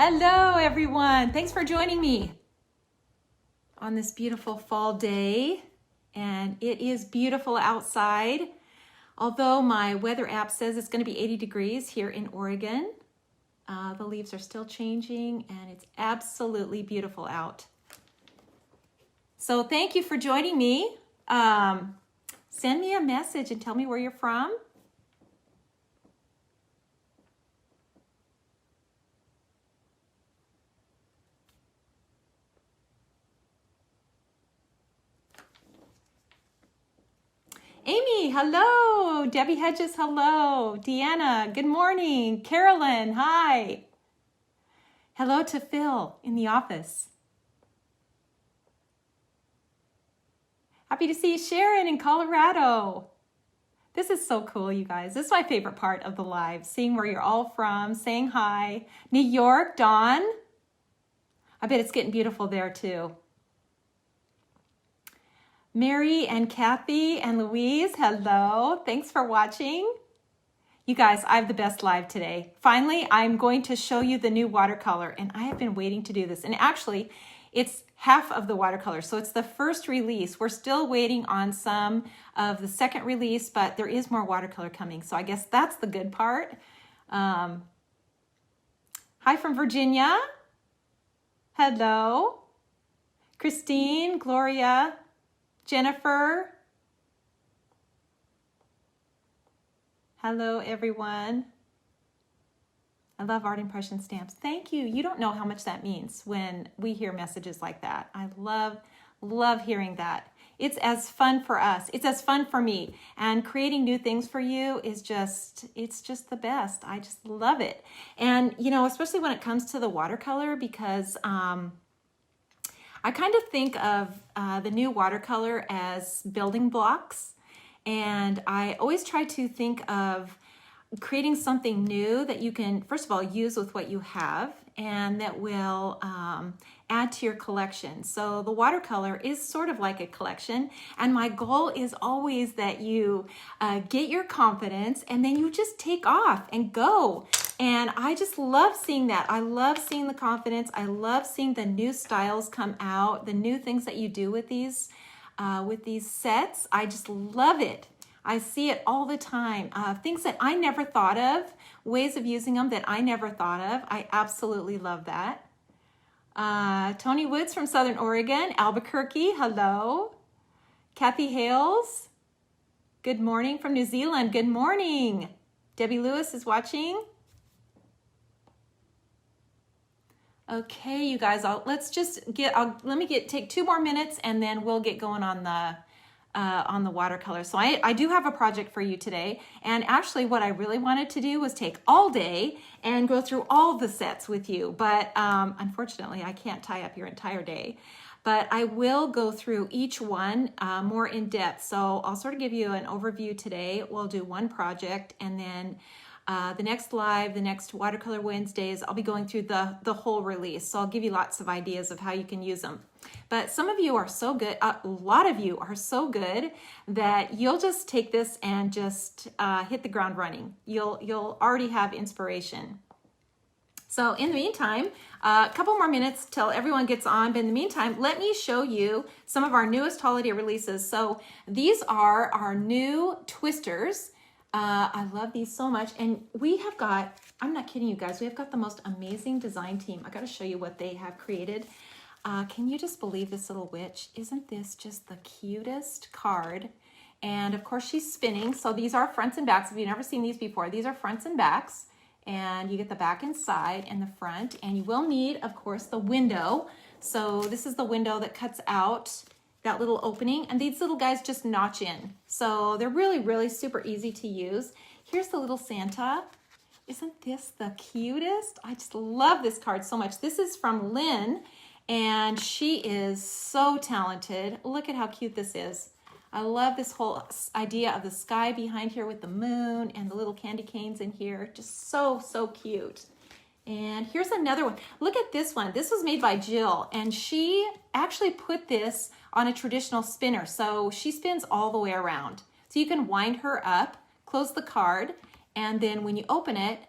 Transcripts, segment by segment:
Hello, everyone. Thanks for joining me on this beautiful fall day. And it is beautiful outside. Although my weather app says it's going to be 80 degrees here in Oregon, the leaves are still changing and it's absolutely beautiful out. So thank you for joining me. Send me a message and tell me where you're from. Amy, hello. Debbie Hedges, hello. Deanna, good morning. Carolyn, hi. Hello to Phil in the office. Happy to see Sharon in Colorado. This is so cool, you guys. This is my favorite part of the live, seeing where you're all from, saying hi. New York, Dawn. I bet it's getting beautiful there too. Mary and Kathy and Louise, hello. Thanks for watching. You guys, I have the best live today. Finally, I'm going to show you the new watercolor, and I have been waiting to do this. And actually, it's half of the watercolor, so it's the first release. We're still waiting on some of the second release, but there is more watercolor coming, so I guess that's the good part. Hi from Virginia. Hello. Christine, Gloria, Jennifer. Hello, everyone. I love art impression stamps. Thank you. You don't know how much that means when we hear messages like that. I love hearing that. It's as fun for us. It's as fun for me. And creating new things for you is it's just the best. I just love it. And, you know, especially when it comes to the watercolor, because I kind of think of the new watercolor as building blocks, and I always try to think of creating something new that you can, first of all, use with what you have, and that will add to your collection. So the watercolor is sort of like a collection, and my goal is always that you get your confidence and then you just take off and go. And I just love seeing that. I love seeing the confidence. I love seeing the new styles come out, the new things that you do with these sets. I just love it. I see it all the time. Things that I never thought of, ways of using them that I never thought of. I absolutely love that. Tony Woods from Southern Oregon, Albuquerque, hello. Kathy Hales, good morning from New Zealand. Good morning. Debbie Lewis is watching. Okay, you guys, let me take 2 more minutes and then we'll get going on the watercolor. So I do have a project for you today. And actually what I really wanted to do was take all day and go through all the sets with you. But unfortunately, I can't tie up your entire day. But I will go through each one more in depth. So I'll sort of give you an overview today. We'll do one project, and then the next live, the next Watercolor Wednesdays, I'll be going through the whole release. So I'll give you lots of ideas of how you can use them. But some of you are so good, a lot of you are so good that you'll just take this and just hit the ground running. You'll already have inspiration. So in the meantime, a couple more minutes till everyone gets on. But in the meantime, let me show you some of our newest holiday releases. So these are our new twisters. I love these so much. And we have got, I'm not kidding you guys, we have got the most amazing design team. I got to show you what they have created. Can you just believe this little witch? Isn't this just the cutest card? And of course she's spinning. So these are fronts and backs. If you've never seen these before, these are fronts and backs. And you get the back and side and the front. And you will need, of course, the window. So this is the window that cuts out that little opening, and these little guys just notch in. So they're really, really super easy to use. Here's the little Santa. Isn't this the cutest? I just love this card so much. This is from Lynn, and she is so talented. Look at how cute this is. I love this whole idea of the sky behind here with the moon and the little candy canes in here. Just so, so cute. And here's another one. Look at this one. This was made by Jill, and she actually put this on a traditional spinner. So she spins all the way around. So you can wind her up, close the card, and then when you open it,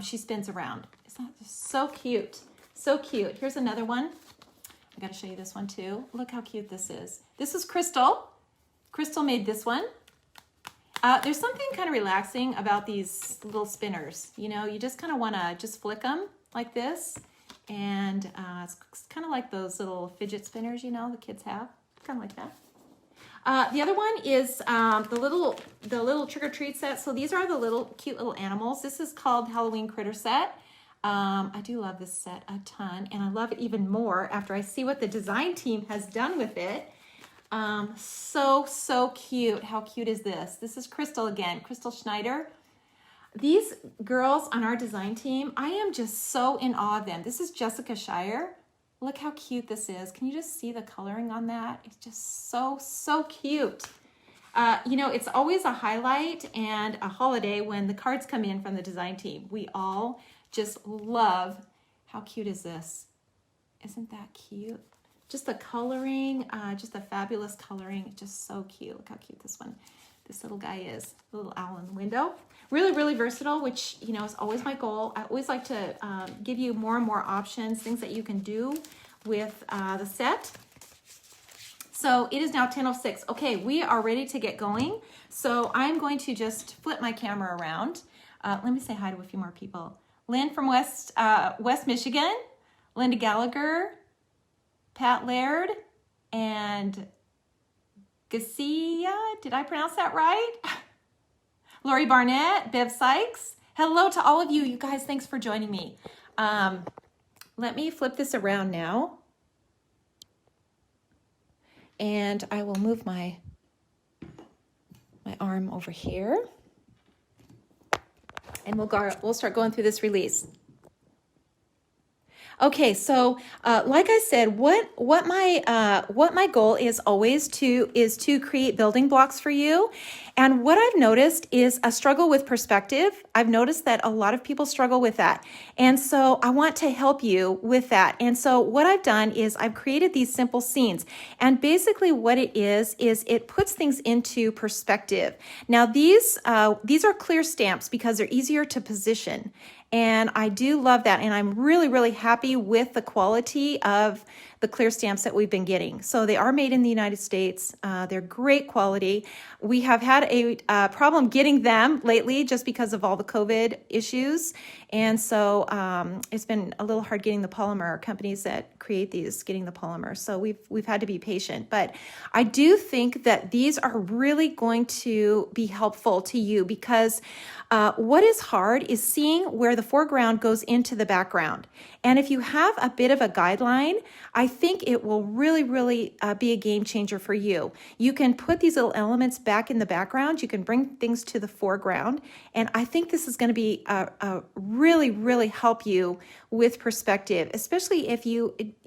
she spins around. So cute. So cute. Here's another one. I got to show you this one too. Look how cute this is. This is Crystal. Crystal made this one. There's something kind of relaxing about these little spinners. You know, you just kind of want to just flick them like this. And it's kind of like those little fidget spinners, you know, the kids have. Kind of like that. The other one is the little trick-or-treat set. So these are the little cute little animals. This is called Halloween Critter Set. I do love this set a ton, and I love it even more after I see what the design team has done with it. So cute. How cute is this? This is Crystal again, Crystal Schneider. These girls on our design team, I am just so in awe of them. This is Jessica Shire. Look how cute this is. Can you just see the coloring on that? It's just so cute. You know, it's always a highlight and a holiday when the cards come in from the design team. We all just love. How cute is this? Isn't that cute? Just the coloring, just the fabulous coloring. Just so cute. Look how cute this little guy is. The little owl in the window. Really versatile, which, you know, is always my goal. I always like to give you more and more options, things that you can do with the set. So it is now 10:06. Okay, we are ready to get going. So I'm going to just flip my camera around. Let me say hi to a few more people. Lynn from West Michigan, Linda Gallagher, Pat Laird, and Garcia. Did I pronounce that right? Lori Barnett, Bev Sykes. Hello to all of you. You guys, thanks for joining me. Let me flip this around now. And I will move my arm over here. And we'll start going through this release. Okay, so like I said, what my goal is always to create building blocks for you. And what I've noticed is a struggle with perspective. I've noticed that a lot of people struggle with that. And so I want to help you with that. And so what I've done is I've created these simple scenes. And basically what it is it puts things into perspective. Now these are clear stamps because they're easier to position. And I do love that. And I'm really happy with the quality of the clear stamps that we've been getting. So they are made in the United States. They're great quality. We have had a problem getting them lately just because of all the COVID issues. And so it's been a little hard getting the polymer companies that create these, getting the polymer. So we've had to be patient. But I do think that these are really going to be helpful to you because what is hard is seeing where the foreground goes into the background. And if you have a bit of a guideline, I think it will really be a game changer for you. You can put these little elements back in the background. You can bring things to the foreground. And I think this is going to be really help you with perspective, especially if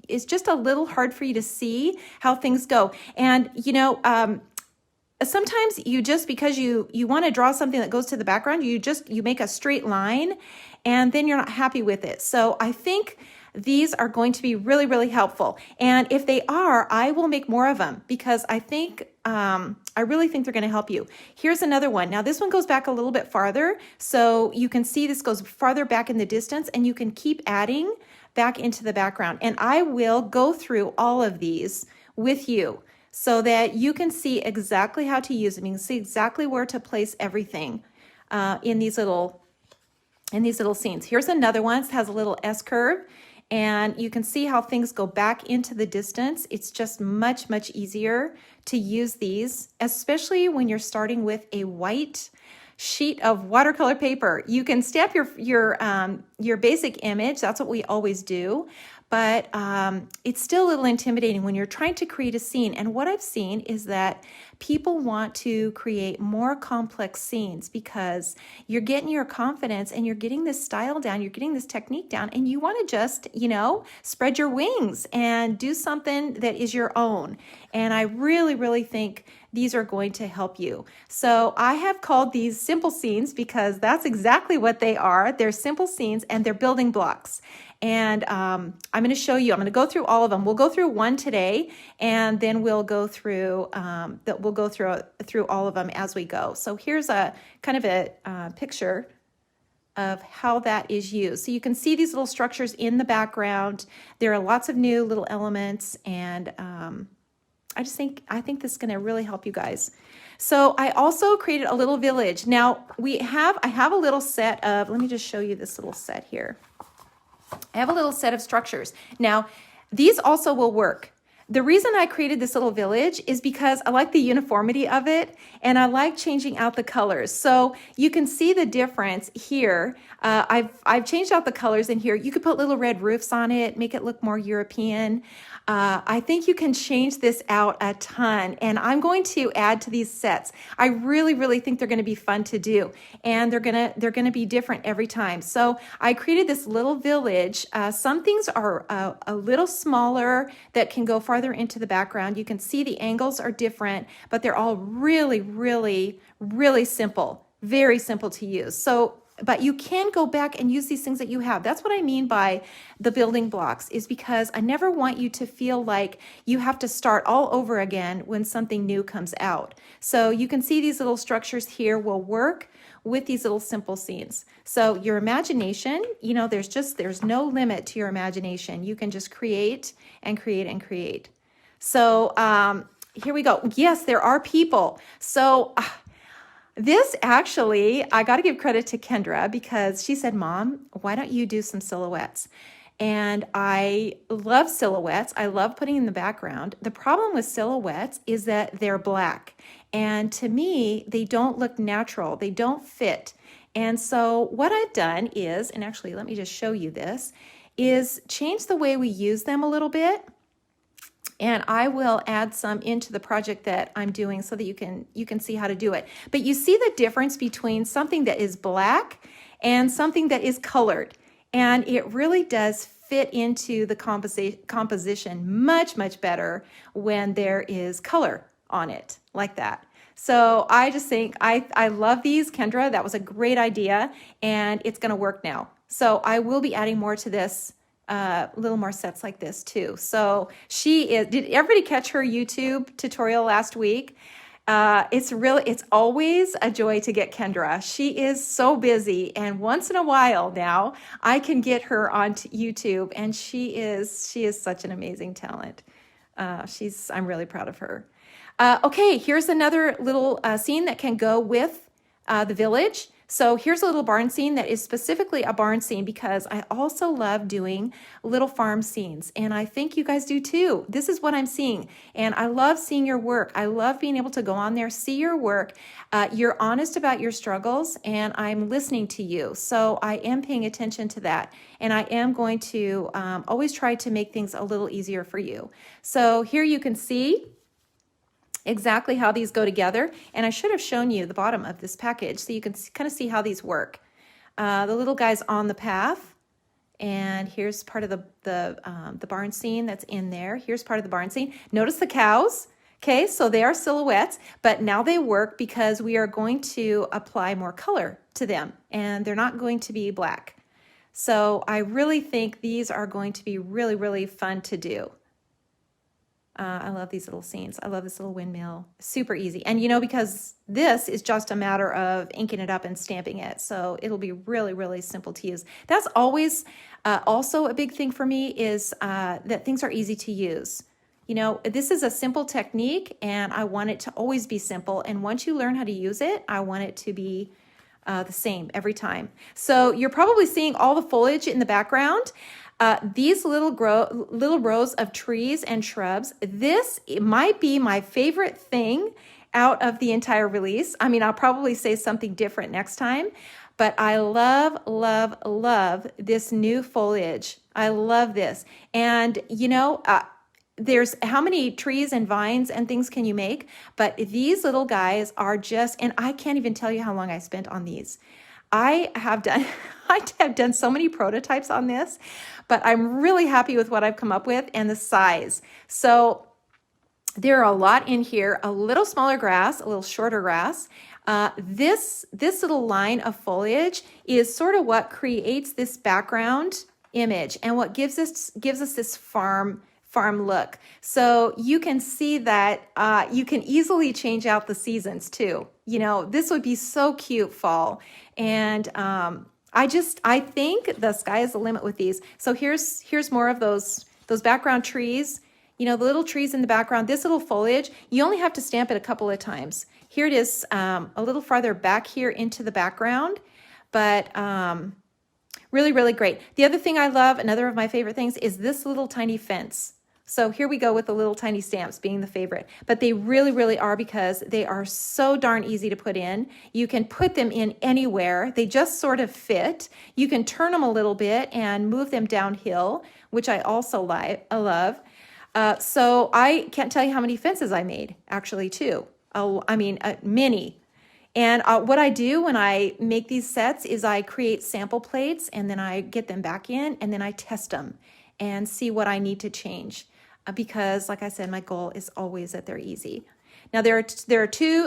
it's just a little hard for you to see how things go. And, you know, sometimes you just, because you want to draw something that goes to the background, you make a straight line and then you're not happy with it. So I think these are going to be really helpful. And if they are, I will make more of them because I think, I really think they're going to help you. Here's another one. Now this one goes back a little bit farther. So you can see this goes farther back in the distance and you can keep adding back into the background. And I will go through all of these with you so that you can see exactly how to use them. You can see exactly where to place everything in these little scenes. Here's another one. It has a little S curve. And you can see how things go back into the distance. It's just much easier to use these, especially when you're starting with a white sheet of watercolor paper. You can stamp your basic image. That's what we always do. But it's still a little intimidating when you're trying to create a scene. And what I've seen is that people want to create more complex scenes because you're getting your confidence and you're getting this style down, you're getting this technique down, and you want to just, you know, spread your wings and do something that is your own. And I really think these are going to help you. So I have called these simple scenes because that's exactly what they are. They're simple scenes and they're building blocks. And I'm going to show you. I'm going to go through all of them. We'll go through one today, and then we'll go through through all of them as we go. So here's a kind of a picture of how that is used. So you can see these little structures in the background. There are lots of new little elements, and I think this is going to really help you guys. So I also created a little village. Now I have a little set of, let me just show you this little set here. I have a little set of structures. Now, these also will work. The reason I created this little village is because I like the uniformity of it, and I like changing out the colors. So you can see the difference here. I've changed out the colors in here. You could put little red roofs on it, make it look more European. I think you can change this out a ton, and I'm going to add to these sets. I really, really think they're going to be fun to do, and they're gonna be different every time. So I created this little village. Some things are a little smaller that can go farther into the background. You can see the angles are different, but they're all really, really, really simple, very simple to use. So but you can go back and use these things that you have. That's what I mean by the building blocks, is because I never want you to feel like you have to start all over again when something new comes out. So you can see these little structures here will work with these little simple scenes. So your imagination, you know, there's no limit to your imagination. You can just create and create and create. So here we go. Yes, there are people. So this actually, I got to give credit to Kendra, because she said, Mom, why don't you do some silhouettes? And I love silhouettes. I love putting in the background. The problem with silhouettes is that they're black. And to me, they don't look natural. They don't fit. And so what I've done is, and actually let me just show you this, is change the way we use them a little bit. And I will add some into the project that I'm doing so that you can see how to do it. But you see the difference between something that is black and something that is colored. And it really does fit into the composition much, much better when there is color on it like that. So I just think I love these, Kendra. That was a great idea, and it's going to work now. So I will be adding more to this. Little more sets like this too. So did everybody catch her YouTube tutorial last week? It's always a joy to get Kendra. She is so busy, and once in a while now I can get her on YouTube, and she is such an amazing talent. I'm really proud of her. Okay, here's another little scene that can go with the village. So here's a little barn scene that is specifically a barn scene because I also love doing little farm scenes, and I think you guys do too. This is what I'm seeing, and I love seeing your work. I love being able to go on there, see your work. You're honest about your struggles, and I'm listening to you. So I am paying attention to that, and I am going to always try to make things a little easier for you. So here you can see exactly how these go together, and I should have shown you the bottom of this package so you can kind of see how these work. The little guy's on the path, and here's part of the barn scene that's in there. Here's part of the barn scene. Notice the cows. Okay, so they are silhouettes, but now they work because we are going to apply more color to them, and they're not going to be black. So I really think these are going to be really, really fun to do. I love these little scenes. I love this little windmill. Super easy. And because this is just a matter of inking it up and stamping it. So it'll be really, really simple to use. That's always also a big thing for me, is that things are easy to use. This is a simple technique, and I want it to always be simple. And once you learn how to use it, I want it to be the same every time. So you're probably seeing all the foliage in the background. These little rows of trees and shrubs, it might be my favorite thing out of the entire release. I mean, I'll probably say something different next time, but I love, love, love this new foliage. I love this. And, there's how many trees and vines and things can you make? But these little guys are and I can't even tell you how long I spent on these. I have done so many prototypes on this, but I'm really happy with what I've come up with and the size. So there are a lot in here, a little smaller grass, a little shorter grass. This little line of foliage is sort of what creates this background image and what gives us this farm look. So you can see that you can easily change out the seasons too. This would be so cute fall. And I think the sky is the limit with these. So here's more of those background trees. You know, the little trees in the background, this little foliage, you only have to stamp it a couple of times. Here it is a little farther back here into the background, but really, really great. The other thing I love, another of my favorite things, is this little tiny fence. So here we go with the little tiny stamps being the favorite, but they really, really are because they are so darn easy to put in. You can put them in anywhere. They just sort of fit. You can turn them a little bit and move them downhill, which I also love. So I can't tell you how many fences I made, actually, too. Many. And what I do when I make these sets is I create sample plates, and then I get them back in, and then I test them and see what I need to change. Because, like I said, my goal is always that they're easy. Now, there are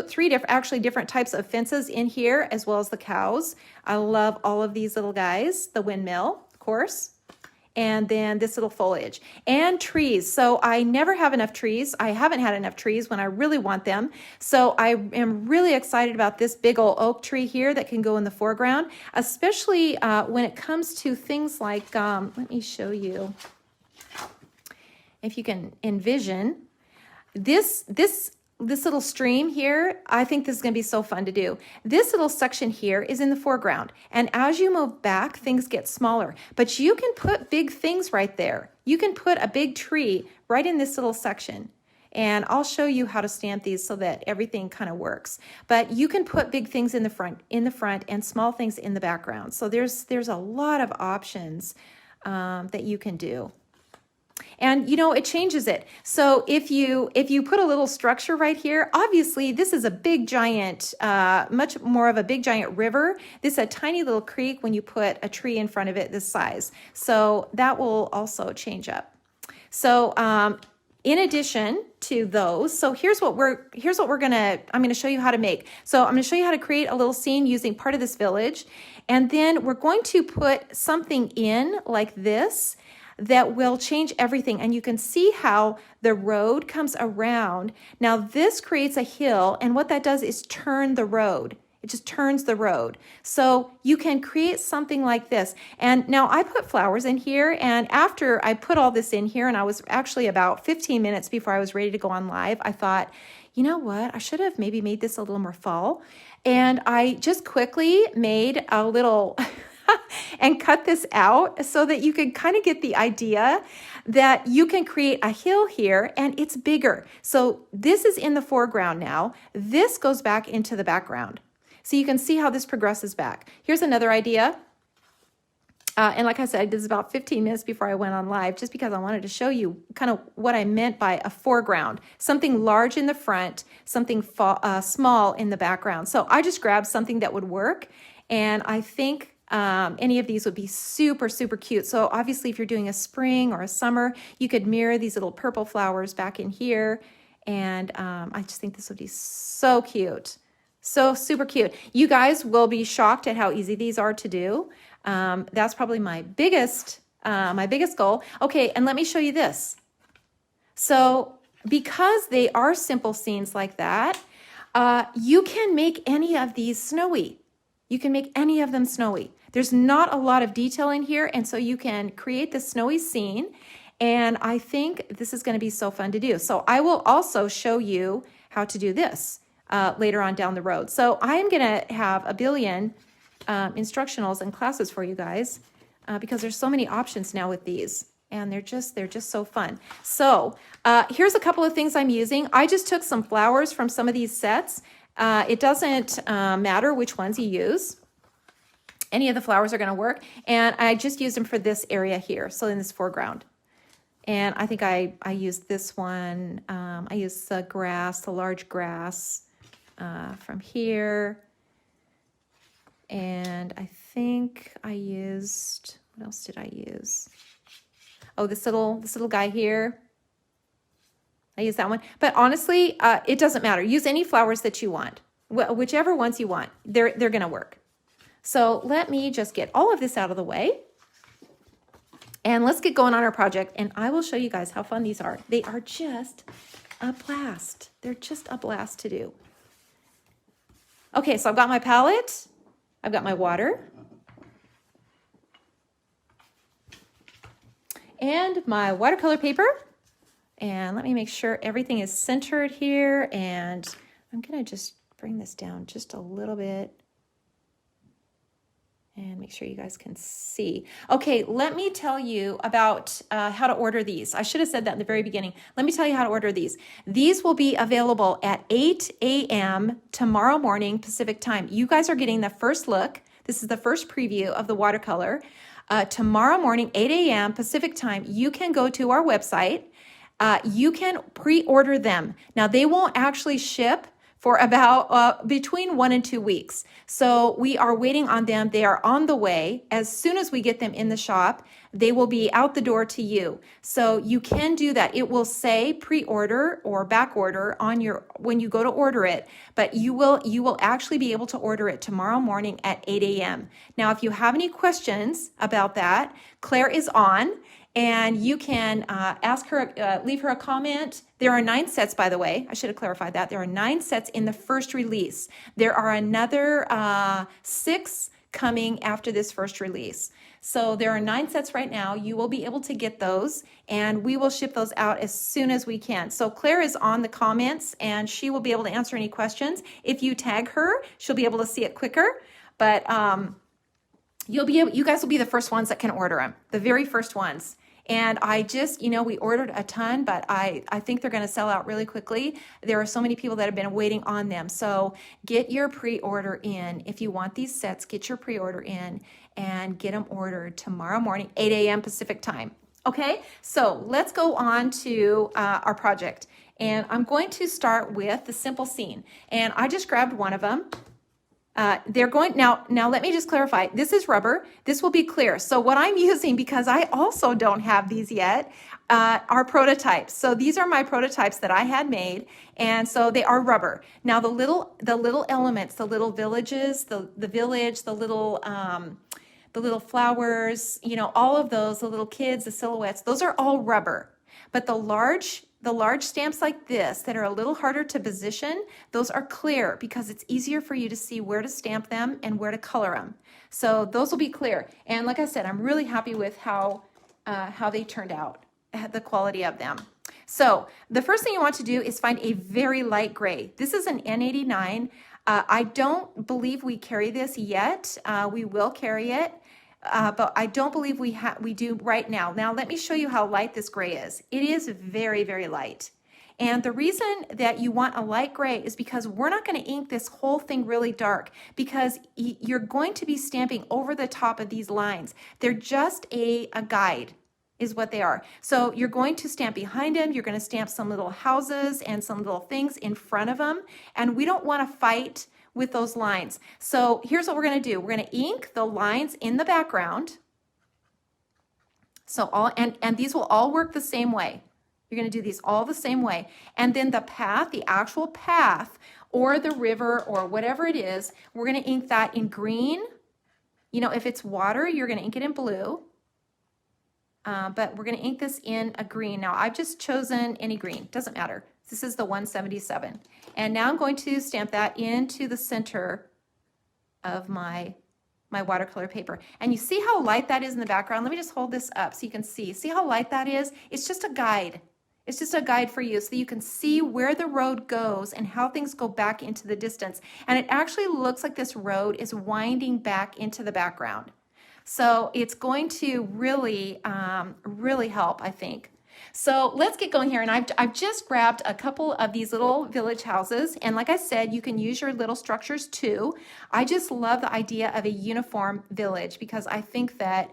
three different types of fences in here, as well as the cows. I love all of these little guys. The windmill, of course. And then this little foliage and trees. So I never have enough trees. I haven't had enough trees when I really want them. So I am really excited about this big old oak tree here that can go in the foreground, especially when it comes to things like, let me show you, if you can envision this little stream here. I think this is going to be so fun to do. This little section here is in the foreground. And as you move back, things get smaller. But you can put big things right there. You can put a big tree right in this little section. And I'll show you how to stamp these so that everything kind of works. But you can put big things in the front and small things in the background. So there's a lot of options that you can do. And you know, it changes it. So if you put a little structure right here, obviously this is a big giant, much more of a big giant river. This is a tiny little creek when you put a tree in front of it this size. So that will also change up. So in addition to those, so here's what I'm gonna show you how to make. So I'm gonna show you how to create a little scene using part of this village. And then we're going to put something in like this that will change everything. And you can see how the road comes around. Now this creates a hill, and what that does is turn the road. It just turns the road. So you can create something like this. And now I put flowers in here, and after I put all this in here, and I was actually about 15 minutes before I was ready to go on live, I thought, you know what, I should have maybe made this a little more fall. And I just quickly made a little and cut this out so that you can kind of get the idea that you can create a hill here and it's bigger. So this is in the foreground now. This goes back into the background. So you can see how this progresses back. Here's another idea. And like I said, this is about 15 minutes before I went on live, just because I wanted to show you kind of what I meant by a foreground. Something large in the front, something small in the background. So I just grabbed something that would work, and I think any of these would be super, super cute. So obviously if you're doing a spring or a summer, you could mirror these little purple flowers back in here. And I just think this would be so cute. So super cute. You guys will be shocked at how easy these are to do. That's probably my biggest goal. Okay, and let me show you this. So because they are simple scenes like that, you can make any of these snowy. You can make any of them snowy. There's not a lot of detail in here, and so you can create the snowy scene, and I think this is going to be so fun to do. So I will also show you how to do this later on down the road. So I am going to have a billion instructionals and classes for you guys because there's so many options now with these, and they're just so fun. So here's a couple of things I'm using. I just took some flowers from some of these sets. It doesn't matter which ones you use. Any of the flowers are going to work. And I just used them for this area here, so in this foreground. And I think I used this one. I used the grass, the large grass from here. And I think I used, what else did I use? Oh, this little guy here. I use that one. But honestly, it doesn't matter. Use any flowers that you want. Whichever ones you want, they're going to work. So let me just get all of this out of the way. And let's get going on our project. And I will show you guys how fun these are. They are just a blast. They're just a blast to do. Okay, so I've got my palette. I've got my water. and my watercolor paper. And let me make sure everything is centered here. And I'm gonna just bring this down just a little bit and make sure you guys can see. Okay, let me tell you about how to order these. I should have said that in the very beginning. Let me tell you how to order these. These will be available at 8 a.m. tomorrow morning Pacific time. You guys are getting the first look. This is the first preview of the watercolor. Tomorrow morning, 8 a.m. Pacific time, you can go to our website. You can pre-order them. Now, they won't actually ship for about between 1 and 2 weeks. So we are waiting on them. They are on the way. As soon as we get them in the shop, they will be out the door to you. So you can do that. It will say pre-order or back order on your when you go to order it, but you will actually be able to order it tomorrow morning at 8 a.m. Now, if you have any questions about that, Claire is on. And you can ask her, leave her a comment. There are 9 sets, by the way. I should have clarified that. There are 9 sets in the first release. There are another 6 coming after this first release. So there are 9 sets right now. You will be able to get those, and we will ship those out as soon as we can. So Claire is on the comments, and she will be able to answer any questions. If you tag her, she'll be able to see it quicker. But you guys will be the first ones that can order them, the very first ones. And I just, we ordered a ton, but I think they're going to sell out really quickly. There are so many people that have been waiting on them. So get your pre-order in. If you want these sets, get your pre-order in and get them ordered tomorrow morning, 8 a.m. Pacific time. Okay, so let's go on to our project. And I'm going to start with the simple scene. And I just grabbed one of them. Now let me just clarify. This is rubber. This will be clear. So what I'm using, because I also don't have these yet, are prototypes. So these are my prototypes that I had made. And so they are rubber. Now the little elements, the little villages, the village, the little flowers, all of those, the little kids, the silhouettes, those are all rubber. But the large stamps like this that are a little harder to position, those are clear because it's easier for you to see where to stamp them and where to color them. So those will be clear. And like I said, I'm really happy with how they turned out, the quality of them. So the first thing you want to do is find a very light gray. This is an N89. I don't believe we carry this yet. We will carry it. But I don't believe we do right now. Now, let me show you how light this gray is. It is very, very light. And the reason that you want a light gray is because we're not going to ink this whole thing really dark because you're going to be stamping over the top of these lines. They're just a guide is what they are. So you're going to stamp behind them. You're going to stamp some little houses and some little things in front of them. And we don't want to fight with those lines. So here's what we're going to do. We're going to ink the lines in the background. So and these will all work the same way. You're going to do these all the same way. And then the path, the actual path, or the river, or whatever it is, we're going to ink that in green. If it's water, you're going to ink it in blue. But we're going to ink this in a green. Now, I've just chosen any green. Doesn't matter. This is the 177. And now I'm going to stamp that into the center of my watercolor paper. And you see how light that is in the background? Let me just hold this up so you can see. See how light that is? It's just a guide. It's just a guide for you so that you can see where the road goes and how things go back into the distance. And it actually looks like this road is winding back into the background. So it's going to really, really help, I think. So let's get going here. And I've just grabbed a couple of these little village houses. And like I said, you can use your little structures too. I just love the idea of a uniform village because I think that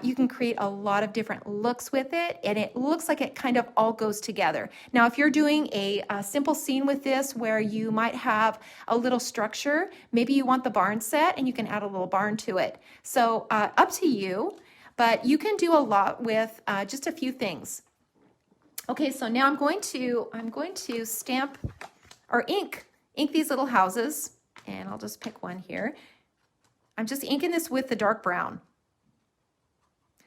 you can create a lot of different looks with it. And it looks like it kind of all goes together. Now, if you're doing a simple scene with this where you might have a little structure, maybe you want the barn set and you can add a little barn to it. So up to you, but you can do a lot with just a few things. Okay, so now I'm going to stamp or ink these little houses, and I'll just pick one here. I'm just inking this with the dark brown.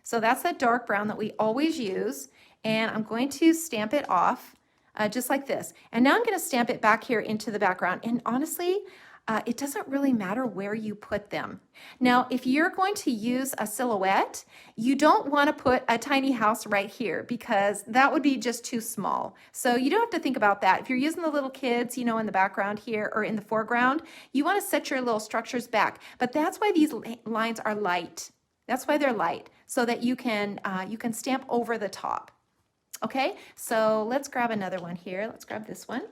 So that's that dark brown that we always use, and I'm going to stamp it off just like this. And now I'm going to stamp it back here into the background. And honestly, it doesn't really matter where you put them. Now, if you're going to use a silhouette, you don't want to put a tiny house right here because that would be just too small. So you don't have to think about that. If you're using the little kids, you know, in the background here or in the foreground, you want to set your little structures back. But that's why these lines are light. That's why they're light, so that you can stamp over the top. Okay, so let's grab another one here. Let's grab this one.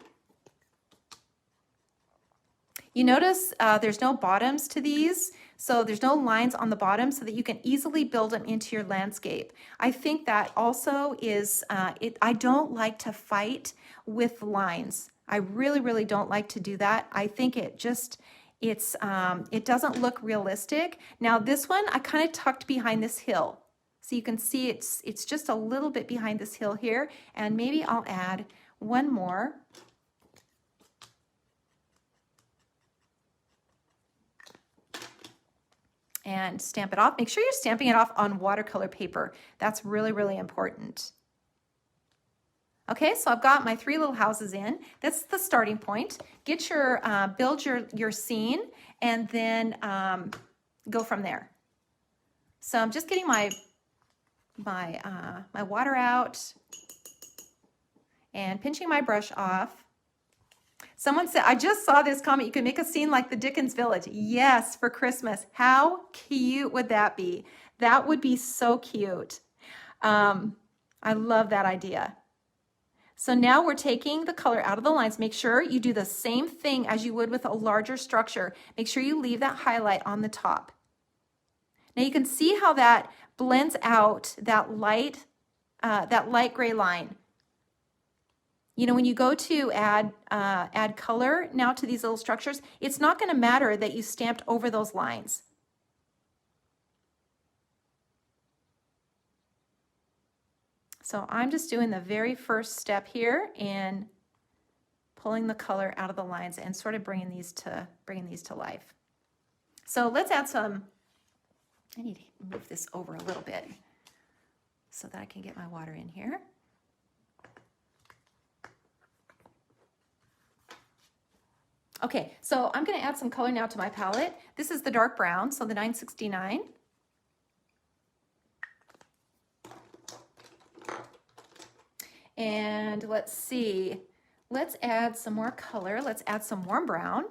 You notice there's no bottoms to these, so there's no lines on the bottom so that you can easily build them into your landscape. I think that also is, I don't like to fight with lines. I really, really don't like to do that. I think it just, it doesn't look realistic. Now this one, I kind of tucked behind this hill. So you can see it's just a little bit behind this hill here, and maybe I'll add one more. And stamp it off. Make sure you're stamping it off on watercolor paper. That's really, really important. Okay, so I've got my 3 little houses in. That's the starting point. Get your, build your scene, and then go from there. So I'm just getting my water out and pinching my brush off. Someone said, I just saw this comment, you can make a scene like the Dickens Village. Yes, for Christmas. How cute would that be? That would be so cute. I love that idea. So now we're taking the color out of the lines. Make sure you do the same thing as you would with a larger structure. Make sure you leave that highlight on the top. Now you can see how that blends out that light gray line. You know, when you go to add color now to these little structures, it's not going to matter that you stamped over those lines. So I'm just doing the very first step here and pulling the color out of the lines and sort of bringing these to life. So let's add some. I need to move this over a little bit so that I can get my water in here. Okay, so I'm going to add some color now to my palette. This is the dark brown, so the 969. And let's see, let's add some more color. Let's add some warm brown.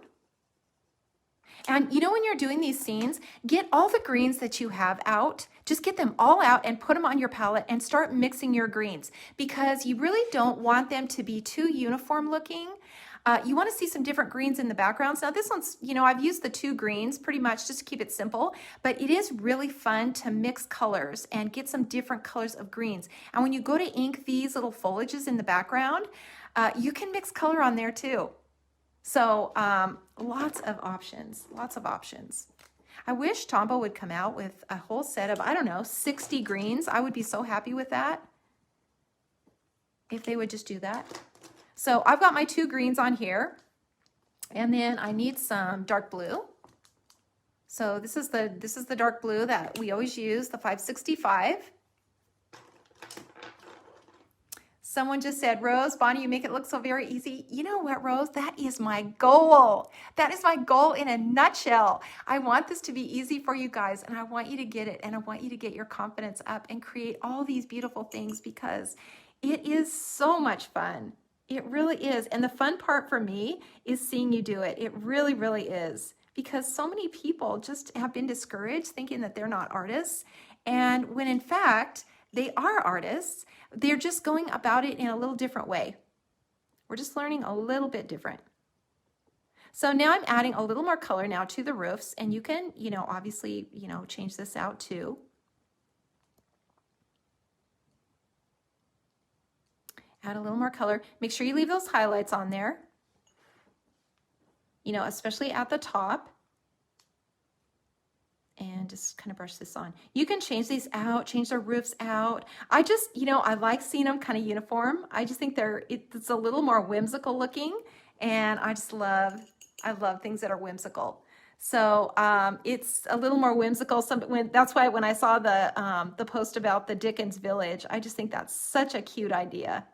And you know, when you're doing these scenes, get all the greens that you have out, just get them all out and put them on your palette and start mixing your greens, because you really don't want them to be too uniform looking. You want to see some different greens in the backgrounds. Now this one's, you know, I've used the 2 greens pretty much just to keep it simple, but it is really fun to mix colors and get some different colors of greens. And when you go to ink these little foliages in the background, you can mix color on there too. So lots of options, lots of options. I wish Tombow would come out with a whole set of, I don't know, 60 greens. I would be so happy with that if they would just do that. So I've got my 2 greens on here, and then I need some dark blue. So this is the dark blue that we always use, the 565. Someone just said, Rose, Bonnie, you make it look so very easy. You know what, Rose? That is my goal. That is my goal in a nutshell. I want this to be easy for you guys, and I want you to get it, and I want you to get your confidence up and create all these beautiful things, because it is so much fun. It really is. And the fun part for me is seeing you do it. It really, really is. Because so many people just have been discouraged thinking that they're not artists. And when in fact, they are artists, they're just going about it in a little different way. We're just learning a little bit different. So now I'm adding a little more color now to the roofs. And you can, you know, obviously, you know, change this out too. Add a little more color. Make sure you leave those highlights on there, you know, especially at the top. And just kind of brush this on. You can change these out, change their roofs out. I just, you know, I like seeing them kind of uniform. I just think it's a little more whimsical looking, and I love things that are whimsical. So it's a little more whimsical. That's why when I saw the post about the Dickens Village, I just think that's such a cute idea.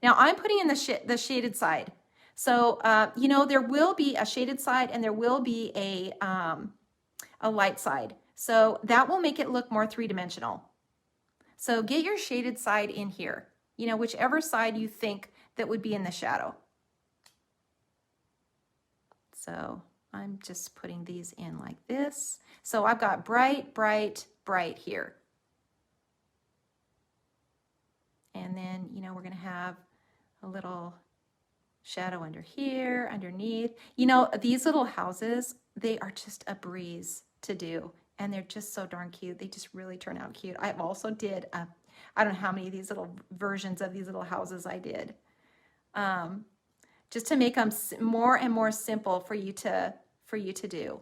Now I'm putting in the shaded side. So, you know, there will be a shaded side and there will be a light side. So that will make it look more three-dimensional. So get your shaded side in here, you know, whichever side you think that would be in the shadow. So I'm just putting these in like this. So I've got bright, bright, bright here. And then, you know, we're going to have a little shadow under here, underneath. You know, these little houses, they are just a breeze to do. And they're just so darn cute. They just really turn out cute. I also did, I don't know how many of these little versions of these little houses I did. Just to make them more and more simple for you to do.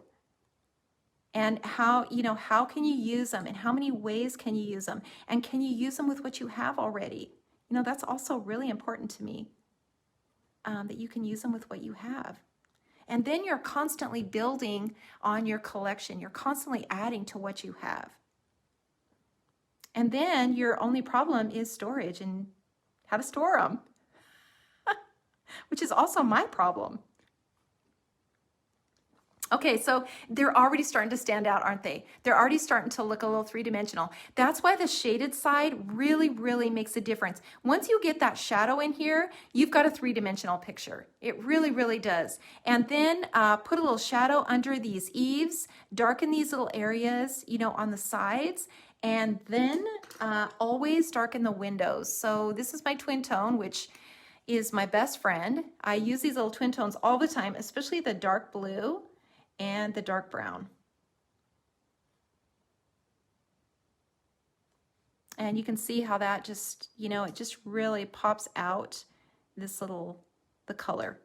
And how, you know, how can you use them and how many ways can you use them? And can you use them with what you have already? You know, that's also really important to me, that you can use them with what you have. And then you're constantly building on your collection. You're constantly adding to what you have. And then your only problem is storage and how to store them, which is also my problem. Okay, so they're already starting to stand out, aren't they? They're already starting to look a little three-dimensional. That's why the shaded side really, really makes a difference. Once you get that shadow in here, you've got a three-dimensional picture. It really, really does. And then put a little shadow under these eaves, darken these little areas, you know, on the sides, and then always darken the windows. So this is my twin tone, which is my best friend. I use these little twin tones all the time, especially the dark blue and the dark brown. And you can see how that just, you know, it just really pops out this little, the color.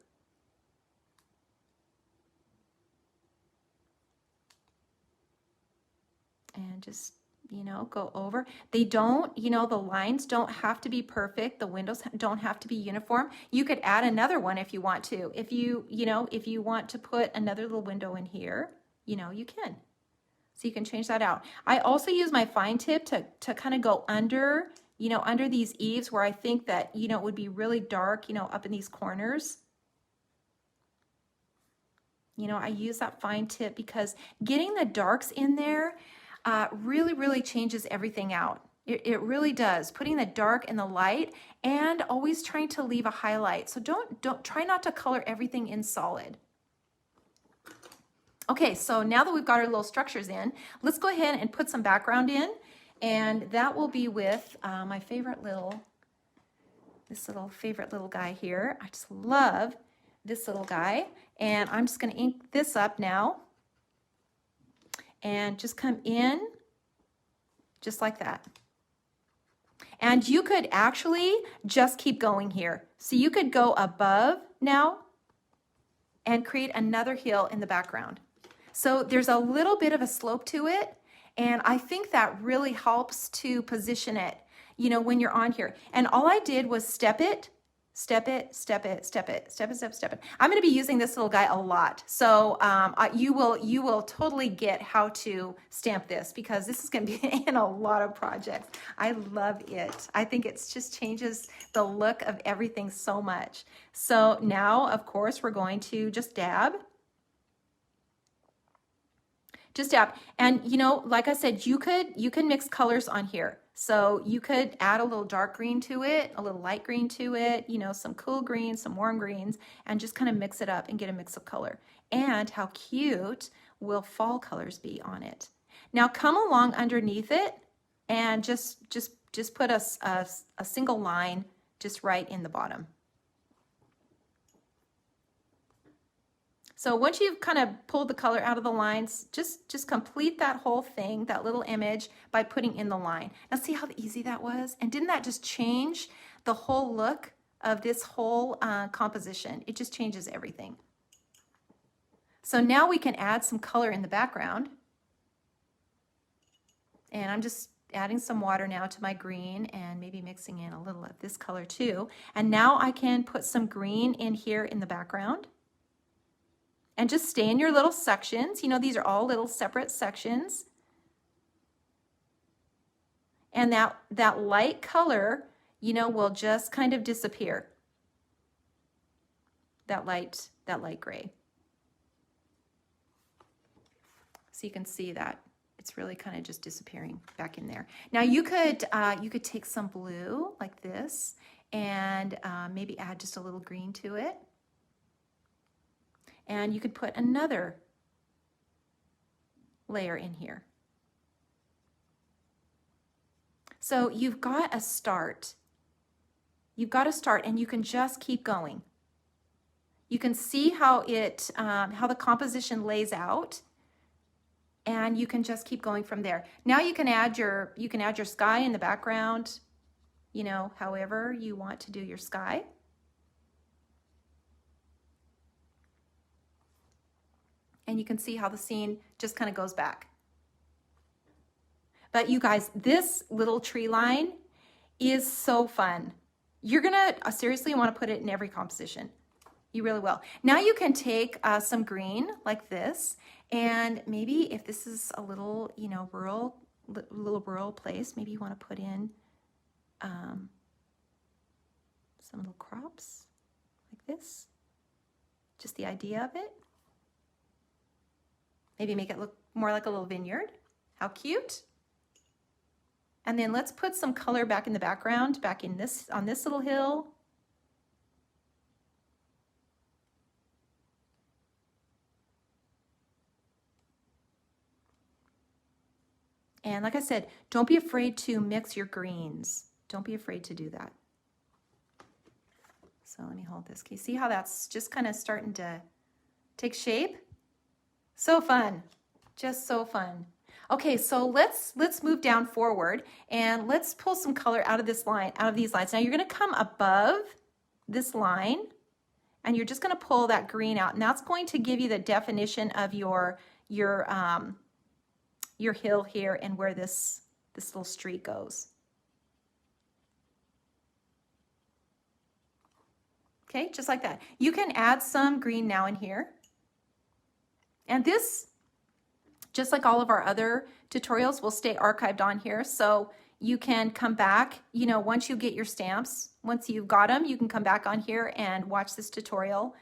And just, you know, go over. They don't, you know, the lines don't have to be perfect. The windows don't have to be uniform. You could add another one if you want to. If you know, if you want to put another little window in here, you know, you can. So you can change that out. I also use my fine tip to kind of go under, you know, under these eaves where I think that, you know, it would be really dark, you know, up in these corners. You know, I use that fine tip because getting the darks in there really, really changes everything out. It really does. Putting the dark and the light, and always trying to leave a highlight. So don't try not to color everything in solid. Okay, so now that we've got our little structures in, let's go ahead and put some background in, and that will be with my favorite little, favorite little guy here. I just love this little guy, and I'm just going to ink this up now. And just come in just like that. And you could actually just keep going here. So you could go above now and create another hill in the background. So there's a little bit of a slope to it. And I think that really helps to position it, you know, when you're on here. And all I did was step it, step it, step it, step it, step it, step it, step it. I'm going to be using this little guy a lot. So you will totally get how to stamp this, because this is going to be in a lot of projects. I love it. I think it just changes the look of everything so much. So now, of course, we're going to just dab. Just dab. And, you know, like I said, you can mix colors on here. So you could add a little dark green to it, a little light green to it, you know, some cool greens, some warm greens, and just kind of mix it up and get a mix of color. And how cute will fall colors be on it? Now come along underneath it and just put a single line just right in the bottom. So once you've kind of pulled the color out of the lines, just complete that whole thing, that little image, by putting in the line. Now see how easy that was? And didn't that just change the whole look of this whole composition? It just changes everything. So now we can add some color in the background. And I'm just adding some water now to my green and maybe mixing in a little of this color too. And now I can put some green in here in the background. And just stay in your little sections. You know, these are all little separate sections. And that light color, you know, will just kind of disappear. that light gray. So you can see that it's really kind of just disappearing back in there. Now you could take some blue like this and maybe add just a little green to it. And you could put another layer in here. So you've got a start. You've got to start, and you can just keep going. You can see how how the composition lays out, and you can just keep going from there. Now you can add your sky in the background, you know, however you want to do your sky. And you can see how the scene just kind of goes back. But you guys, this little tree line is so fun. You're gonna seriously want to put it in every composition. You really will. Now you can take some green like this, and maybe if this is a little, you know, rural place, maybe you want to put in some little crops like this. Just the idea of it. Maybe make it look more like a little vineyard. How cute. And then let's put some color back in the background, back in this, on this little hill. And like I said, don't be afraid to mix your greens. Don't be afraid to do that. So let me hold this. Can you see how that's just kind of starting to take shape? So fun, just so fun. Okay, so let's move down forward and let's pull some color out of this line, out of these lines. Now you're gonna come above this line and you're just gonna pull that green out, and that's going to give you the definition of your hill here and where this little street goes. Okay, just like that. You can add some green now in here. And this, just like all of our other tutorials, will stay archived on here. So you can come back, you know, once you get your stamps, once you've got them, you can come back on here and watch this tutorial.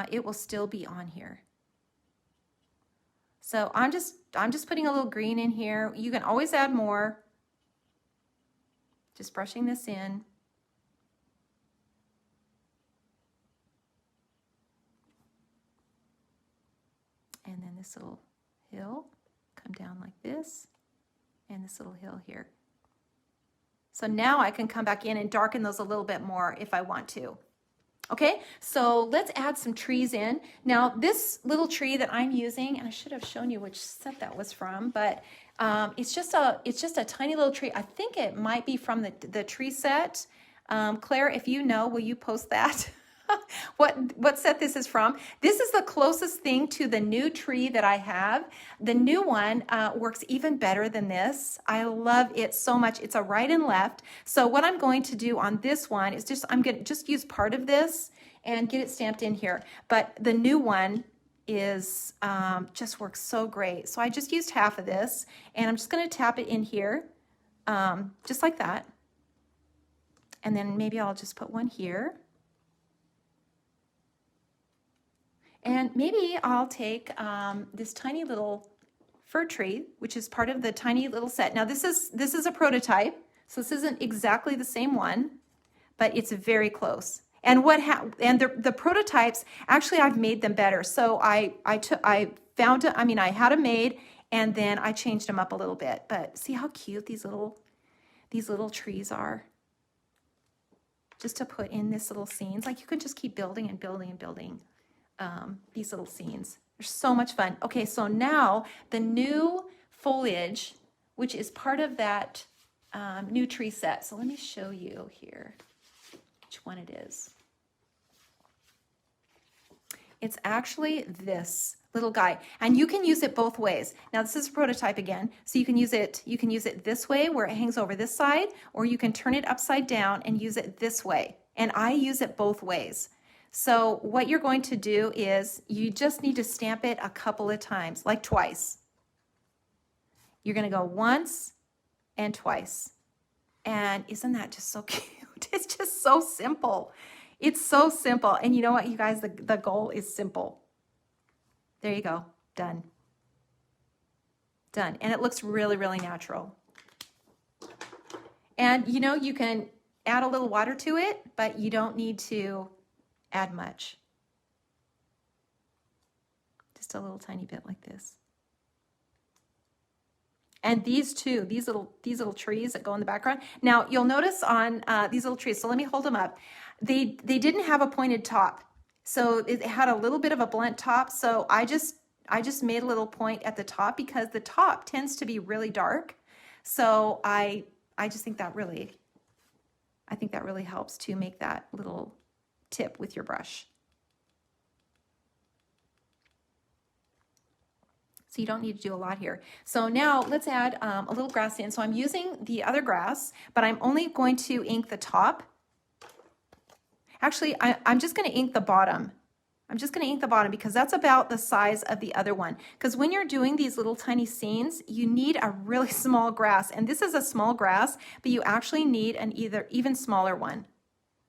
It will still be on here. So I'm just putting a little green in here. You can always add more. Just brushing this in. And then this little hill, come down like this, and this little hill here. So now I can come back in and darken those a little bit more if I want to. Okay, so let's add some trees in. Now this little tree that I'm using, and I should have shown you which set that was from, but it's just a tiny little tree. I think it might be from the tree set. Claire, if you know, will you post that? what set this is from. This is the closest thing to the new tree that I have. The new one works even better than this. I love it so much. It's a right and left. So what I'm going to do on this one is I'm going to just use part of this and get it stamped in here. But the new one is just works so great. So I just used half of this, and I'm just going to tap it in here, just like that. And then maybe I'll just put one here. And maybe I'll take this tiny little fir tree, which is part of the tiny little set. Now this is a prototype, so this isn't exactly the same one, but it's very close. And the prototypes, actually I've made them better. So I had them made, and then I changed them up a little bit. But see how cute these little trees are. Just to put in this little scenes, like you could just keep building and building and building. These little scenes. They're so much fun. Okay, so now the new foliage, which is part of that new tree set. So let me show you here which one it is. It's actually this little guy, and you can use it both ways. Now this is a prototype again, so you can use it this way where it hangs over this side, or you can turn it upside down and use it this way. And I use it both ways. So what you're going to do is you just need to stamp it a couple of times, like twice. You're going to go once and twice. And isn't that just so cute? It's just so simple. It's so simple. And you know what, you guys, the goal is simple. There you go. Done. Done. And it looks really, really natural. And you know, you can add a little water to it, but you don't need to add much. Just a little tiny bit like this. And these two, these little trees that go in the background. Now you'll notice on these little trees, so let me hold them up. They didn't have a pointed top. So it had a little bit of a blunt top. So I just made a little point at the top because the top tends to be really dark. So I just think that really, I think that really helps to make that little tip with your brush. So you don't need to do a lot here. So now let's add a little grass in. So I'm using the other grass, but I'm only going to ink the top. Actually, I'm just going to ink the bottom. I'm just going to ink the bottom because that's about the size of the other one. Because when you're doing these little tiny scenes, you need a really small grass. And this is a small grass, but you actually need an even smaller one.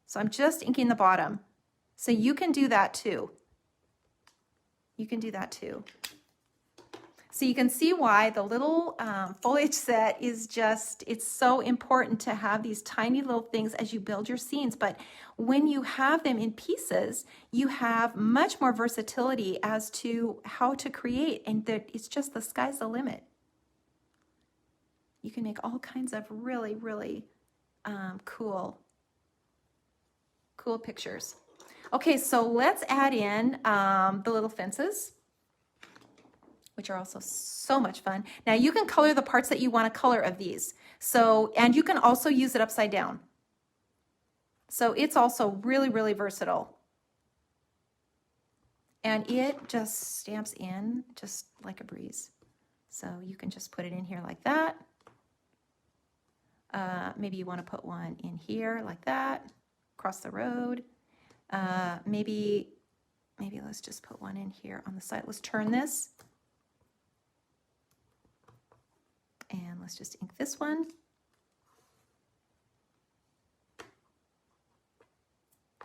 So I'm just inking the bottom. So you can do that too. You can do that too. So you can see why the little foliage set is just, it's so important to have these tiny little things as you build your scenes. But when you have them in pieces, you have much more versatility as to how to create. And it's just the sky's the limit. You can make all kinds of really, really cool pictures. Okay, so let's add in the little fences, which are also so much fun. Now you can color the parts that you want to color of these. So, and you can also use it upside down. So it's also really, really versatile. And it just stamps in just like a breeze. So you can just put it in here like that. Maybe you want to put one in here like that, across the road. Maybe let's just put one in here on the side. Let's turn this. And let's just ink this one.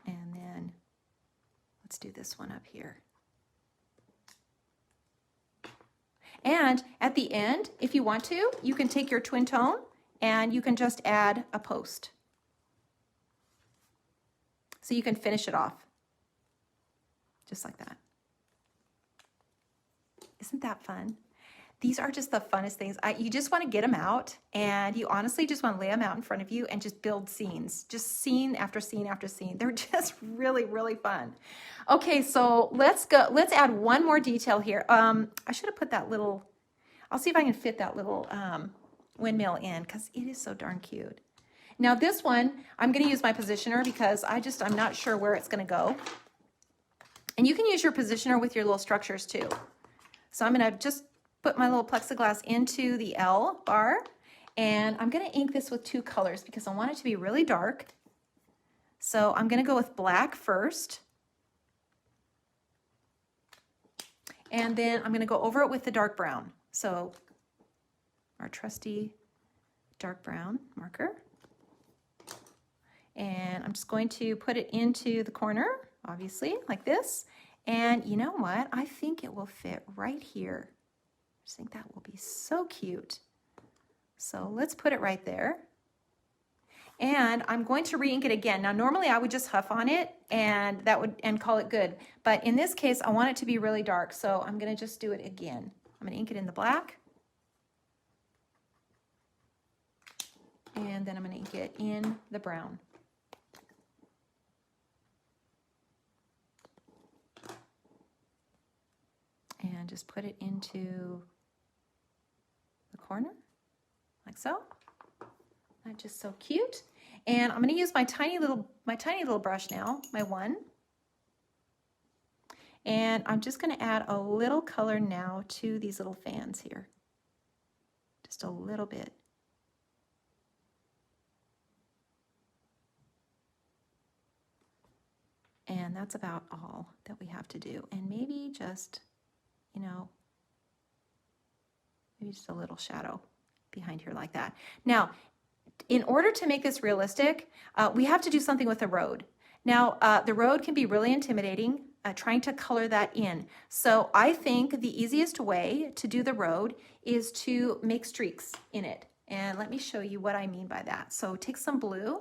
And then let's do this one up here. And at the end, if you want to, you can take your twin tone and you can just add a post. So you can finish it off. Just like that. Isn't that fun? These are just the funnest things. You just want to get them out, and you honestly just want to lay them out in front of you and just build scenes. Just scene after scene after scene. They're just really, really fun. Okay, so let's go. Let's add one more detail here. I should have put that little, I'll see if I can fit that little windmill in because it is so darn cute. Now this one, I'm going to use my positioner because I'm not sure where it's going to go. And you can use your positioner with your little structures too. So I'm going to just put my little plexiglass into the L bar, and I'm going to ink this with two colors because I want it to be really dark. So I'm going to go with black first, and then I'm going to go over it with the dark brown. So our trusty dark brown marker, and I'm just going to put it into the corner, obviously, like this. And you know what? I think it will fit right here. I just think that will be so cute. So let's put it right there. And I'm going to re-ink it again. Now, normally I would just huff on it and call it good. But in this case, I want it to be really dark. So I'm going to just do it again. I'm going to ink it in the black. And then I'm going to ink it in the brown. And just put it into the corner, like so. That's just so cute. And I'm going to use my tiny little brush now, my one. And I'm just going to add a little color now to these little fans here. Just a little bit. And that's about all that we have to do. And maybe just, you know, maybe just a little shadow behind here like that. Now, in order to make this realistic, we have to do something with the road. Now, the road can be really intimidating, trying to color that in. So I think the easiest way to do the road is to make streaks in it. And let me show you what I mean by that. So take some blue,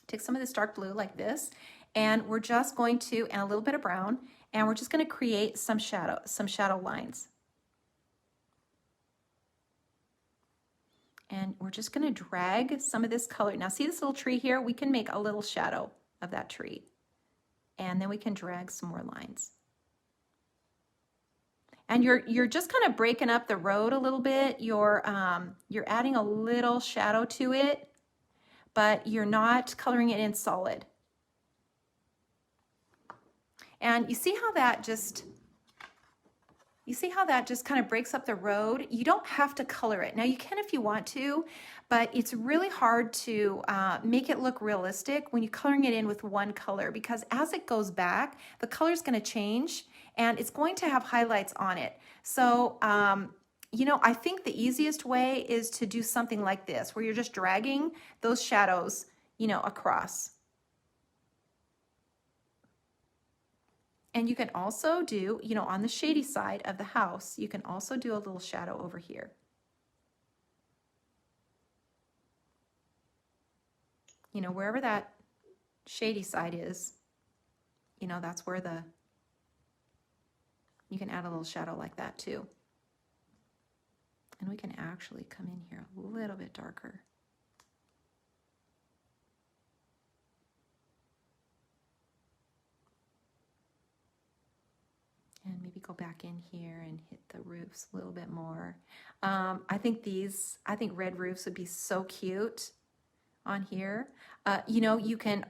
take some of this dark blue like this, and we're just going to, and a little bit of brown, and we're just going to create some shadow lines. And we're just going to drag some of this color. Now see this little tree here? We can make a little shadow of that tree. And then we can drag some more lines. And you're just kind of breaking up the road a little bit. You're adding a little shadow to it, but you're not coloring it in solid. And you see how that just kind of breaks up the road? You don't have to color it. Now you can if you want to, but it's really hard to make it look realistic when you're coloring it in with one color, because as it goes back, the color is going to change and it's going to have highlights on it. So, you know, I think the easiest way is to do something like this, where you're just dragging those shadows, you know, across. And you can also do, you know, on the shady side of the house, you can also do a little shadow over here. You know, wherever that shady side is, you know, that's where you can add a little shadow like that too. And we can actually come in here a little bit darker. And maybe go back in here and hit the roofs a little bit more. I think red roofs would be so cute on here. You know, you can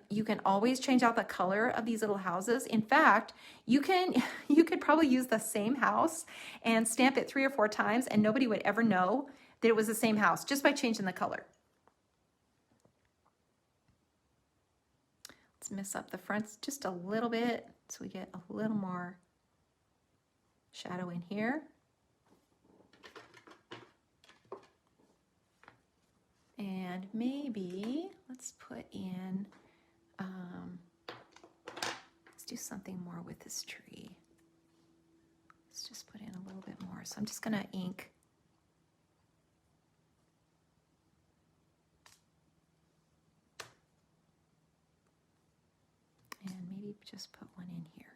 always change out the color of these little houses. In fact, you could probably use the same house and stamp it 3 or 4 times and nobody would ever know that it was the same house just by changing the color. Let's mess up the fronts just a little bit so we get a little more shadow in here. And maybe let's put in, let's do something more with this tree. Let's just put in a little bit more. So I'm just gonna ink. And maybe just put one in here.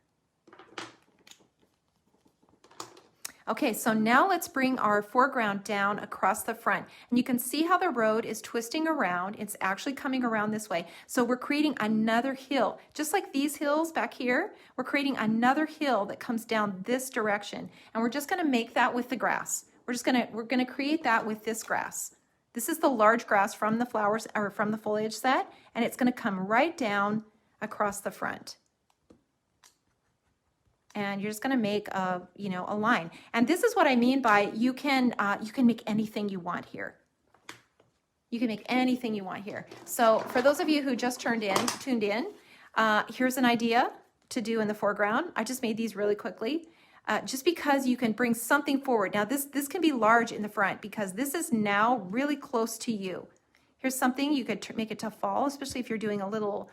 Okay, so now let's bring our foreground down across the front. And you can see how the road is twisting around. It's actually coming around this way. So we're creating another hill. Just like these hills back here, we're creating another hill that comes down this direction. And we're just gonna make that with the grass. We're gonna create that with this grass. This is the large grass from the flowers, or from the foliage set, and it's gonna come right down across the front. And you're just going to make a line. And this is what I mean by you can make anything you want here. You can make anything you want here. So for those of you who just tuned in, here's an idea to do in the foreground. I just made these really quickly, just because you can bring something forward. Now this can be large in the front because this is now really close to you. Here's something you could make it to fall, especially if you're doing a little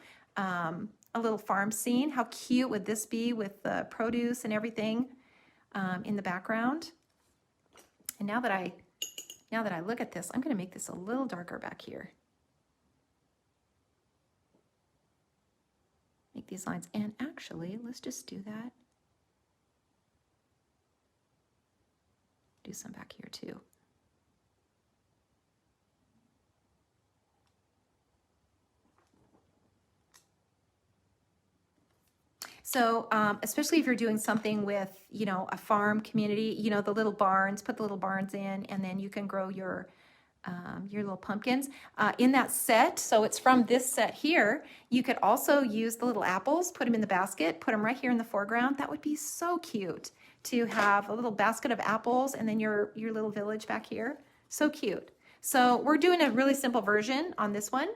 farm scene. How cute would this be with the produce and everything in the background? And now that I look at this, I'm going to make this a little darker back here. Make these lines. And actually, let's just do that. Do some back here too. So especially if you're doing something with, a farm community, the little barns, put the little barns in, and then you can grow your little pumpkins in that set. So it's from this set here. You could also use the little apples, put them in the basket, put them right here in the foreground. That would be so cute to have a little basket of apples and then your little village back here. So cute. So we're doing a really simple version on this one.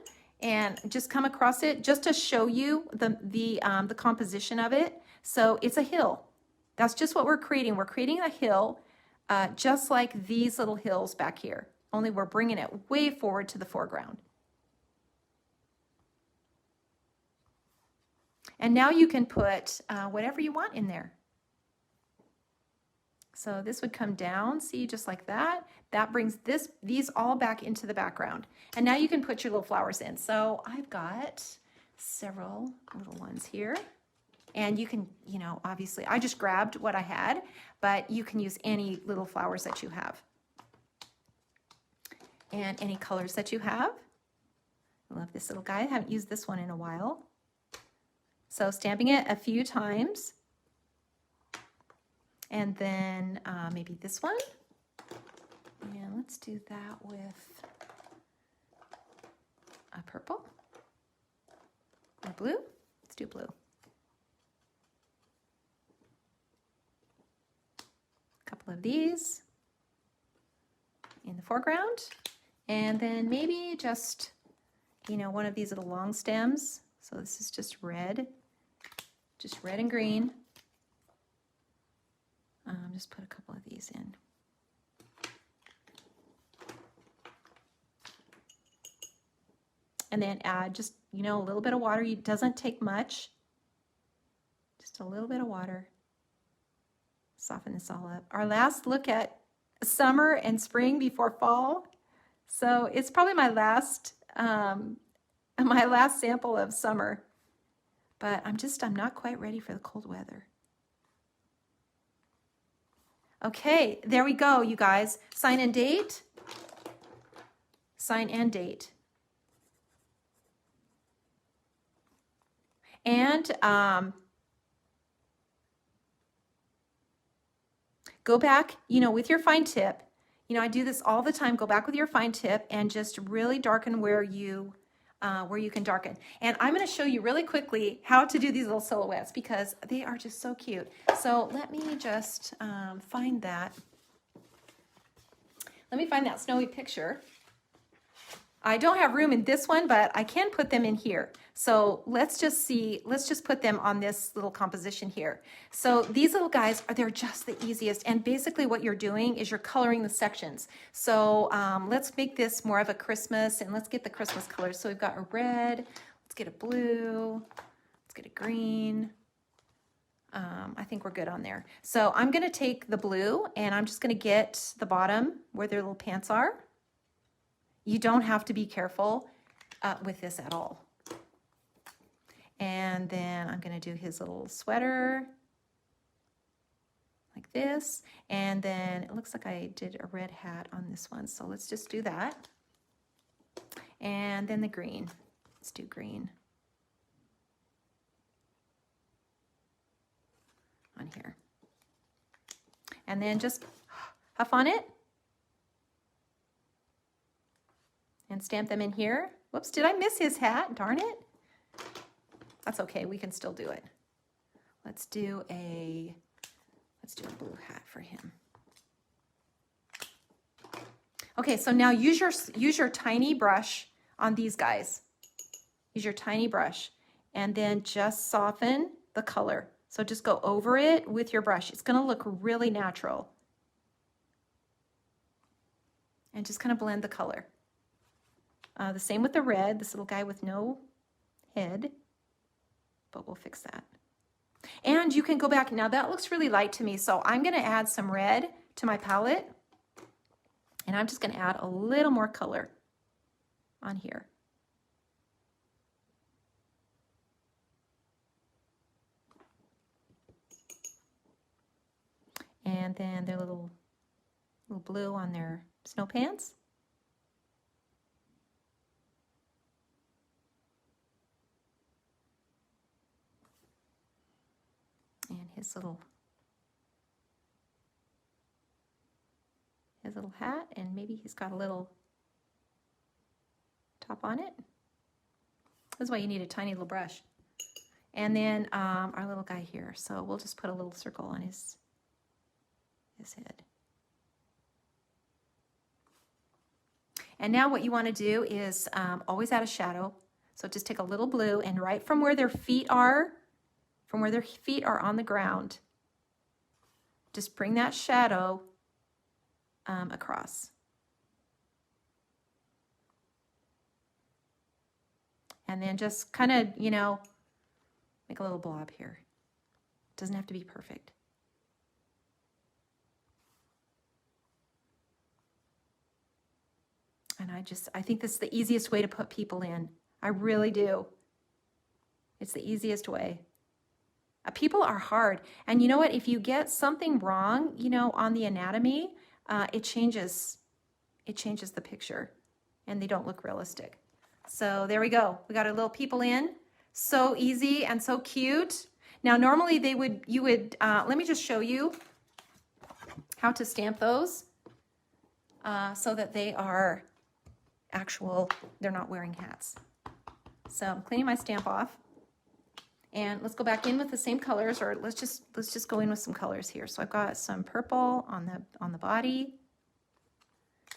And just come across it just to show you the composition of it. So it's a hill. That's just what we're creating. We're creating a hill just like these little hills back here, only we're bringing it way forward to the foreground. And now you can put whatever you want in there. So this would come down, see, just like that. That brings these all back into the background. And now you can put your little flowers in. So I've got several little ones here. And you can, you know, obviously, I just grabbed what I had, but you can use any little flowers that you have. And any colors that you have. I love this little guy. I haven't used this one in a while. So stamping it a few times. And then maybe this one. And let's do that with a purple or blue. Let's do blue. A couple of these in the foreground. And then maybe just, you know, one of these little long stems. So this is just red and green. Just put a couple of these in. And then add just, you know, a little bit of water. It doesn't take much. Just a little bit of water. Soften this all up. Our last look at summer and spring before fall. So it's probably my last sample of summer. But I'm not quite ready for the cold weather. Okay, there we go, you guys. Sign and date. Sign and date. And go back, you know, with your fine tip. You know, I do this all the time. Go back with your fine tip and just really darken where you can darken. And I'm going to show you really quickly how to do these little silhouettes because they are just so cute. So let me just find that. Let me find that snowy picture. I don't have room in this one, but I can put them in here. So let's just put them on this little composition here. So these little guys, they're just the easiest. And basically what you're doing is you're coloring the sections. So let's make this more of a Christmas, and let's get the Christmas colors. So we've got a red, let's get a blue, let's get a green. I think we're good on there. So I'm gonna take the blue and I'm just gonna get the bottom where their little pants are. You don't have to be careful with this at all. And then I'm going to do his little sweater like this. And then it looks like I did a red hat on this one. So let's just do that. And then the green. Let's do green on here. And then just huff on it. And stamp them in here. Whoops, did I miss his hat? Darn it. That's okay, we can still do it. Let's do a blue hat for him. Okay, so now use your tiny brush on these guys. Use your tiny brush and then just soften the color. So just go over it with your brush. It's gonna look really natural. And just kind of blend the color. The same with the red, this little guy with no head, but we'll fix that. And you can go back, now that looks really light to me, so I'm gonna add some red to my palette, and I'm just gonna add a little more color on here. And then their little blue on their snow pants. And his little hat, and maybe he's got a little top on it. That's why you need a tiny little brush. And then our little guy here. So we'll just put a little circle on his head. And now what you want to do is always add a shadow. So just take a little blue and right from where their feet are, on the ground, just bring that shadow across. And then just kind of, you know, Make a little blob here. Doesn't have to be perfect. And I think this is the easiest way to put people in. I really do. It's the easiest way. People are hard. And you know what? If you get something wrong, you know, on the anatomy, it changes the picture and they don't look realistic. So there we go. We got our little people in. So easy and so cute. Now, normally let me just show you how to stamp those so that they are they're not wearing hats. So I'm cleaning my stamp off. And let's go back in with the same colors, or let's just go in with some colors here. So I've got some purple on the body.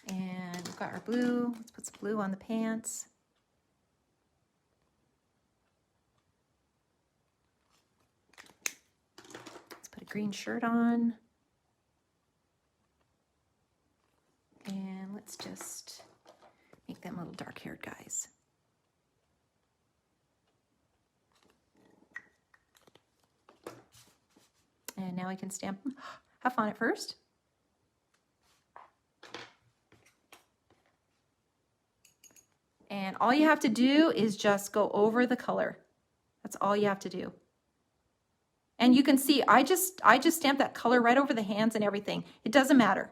And we've got our blue. Let's put some blue on the pants. Let's put a green shirt on. And let's just make them little dark-haired guys. And now I can stamp them. Have fun at first. And all you have to do is just go over the color. That's all you have to do. And you can see I just stamped that color right over the hands and everything. It doesn't matter.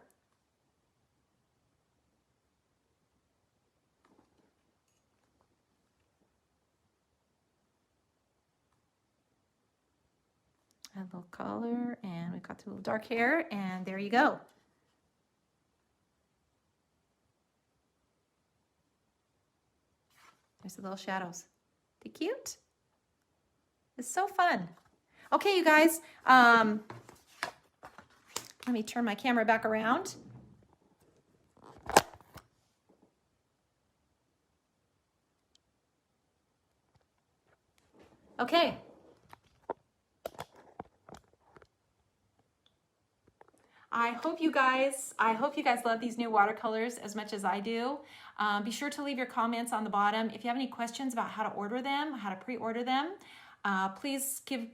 A little color, and we've got the little dark hair, and there you go. There's the little shadows. They're cute. It's so fun. Okay, you guys, let me turn my camera back around. Okay. I hope you guys love these new watercolors as much as I do. Be sure to leave your comments on the bottom. If you have any questions about how to order them, how to pre-order them, please give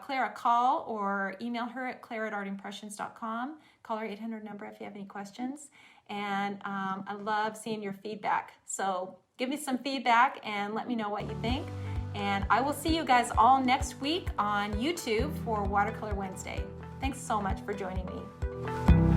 Claire a call or email her at claire@artimpressions.com. Call her 800 number if you have any questions. And I love seeing your feedback. So give me some feedback and let me know what you think. And I will see you guys all next week on YouTube for Watercolor Wednesday. Thanks so much for joining me.